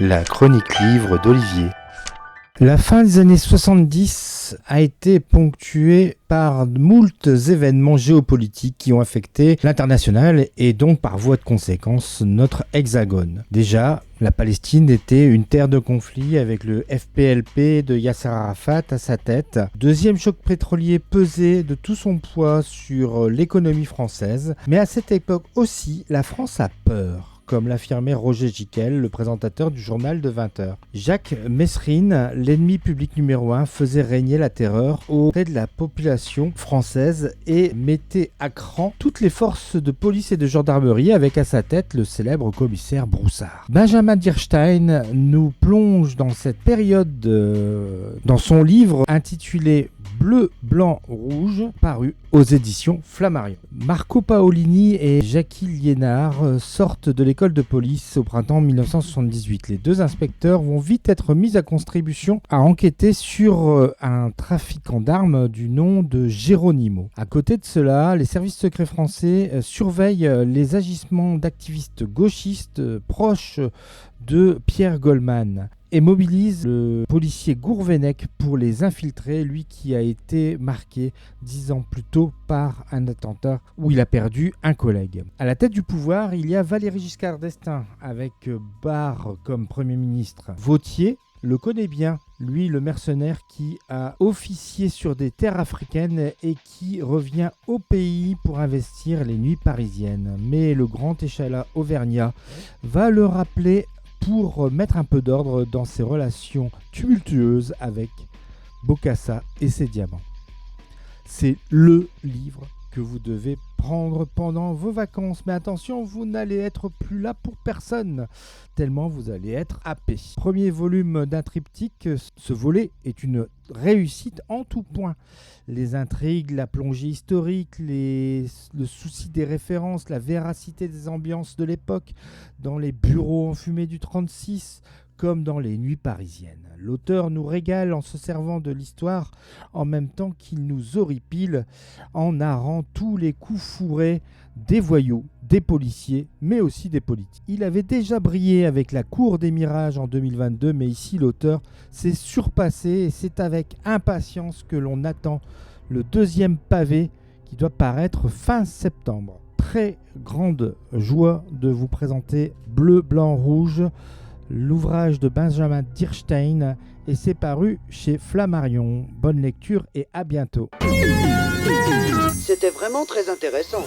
La chronique livre d'Olivier. La fin des années 70 a été ponctuée par moult événements géopolitiques qui ont affecté l'international et donc par voie de conséquence notre hexagone. Déjà, la Palestine était une terre de conflit avec le FPLP de Yasser Arafat à sa tête. Deuxième choc pétrolier pesait de tout son poids sur l'économie française. Mais à cette époque aussi, la France a peur, comme l'affirmait Roger Giquel, le présentateur du journal de 20h. Jacques Messrine, l'ennemi public numéro 1, faisait régner la terreur auprès de la population française et mettait à cran toutes les forces de police et de gendarmerie avec à sa tête le célèbre commissaire Broussard. Benjamin Dierstein nous plonge dans cette période dans son livre intitulé Bleu, Blanc, Rouge, paru aux éditions Flammarion. Marco Paolini et Jackie Liénard sortent de l'école de police au printemps 1978. Les deux inspecteurs vont vite être mis à contribution à enquêter sur un trafiquant d'armes du nom de Geronimo. À côté de cela, les services secrets français surveillent les agissements d'activistes gauchistes proches de Pierre Goldman et mobilise le policier Gourvenec pour les infiltrer, lui qui a été marqué 10 ans plus tôt par un attentat où il a perdu un collègue. À la tête du pouvoir, il y a Valéry Giscard d'Estaing avec Barre comme Premier ministre. Vautier le connaît bien, lui le mercenaire qui a officié sur des terres africaines et qui revient au pays pour investir les nuits parisiennes. Mais le grand échalas auvergnat va le rappeler pour mettre un peu d'ordre dans ses relations tumultueuses avec Bokassa et ses diamants. C'est le livre que vous devez prendre pendant vos vacances. Mais attention, vous n'allez être plus là pour personne, tellement vous allez être happé. Premier volume d'un triptyque, ce volet est une réussite en tout point. Les intrigues, la plongée historique, le souci des références, la véracité des ambiances de l'époque, dans les bureaux enfumés du 36, comme dans les nuits parisiennes. L'auteur nous régale en se servant de l'histoire en même temps qu'il nous horripile en narrant tous les coups fourrés des voyous, des policiers, mais aussi des politiques. Il avait déjà brillé avec La Cour des Mirages en 2022, mais ici l'auteur s'est surpassé et c'est avec impatience que l'on attend le deuxième pavé qui doit paraître fin septembre. Très grande joie de vous présenter Bleu, Blanc, Rouge, l'ouvrage de Benjamin Dierstein, et c'est paru chez Flammarion. Bonne lecture et à bientôt. C'était vraiment très intéressant.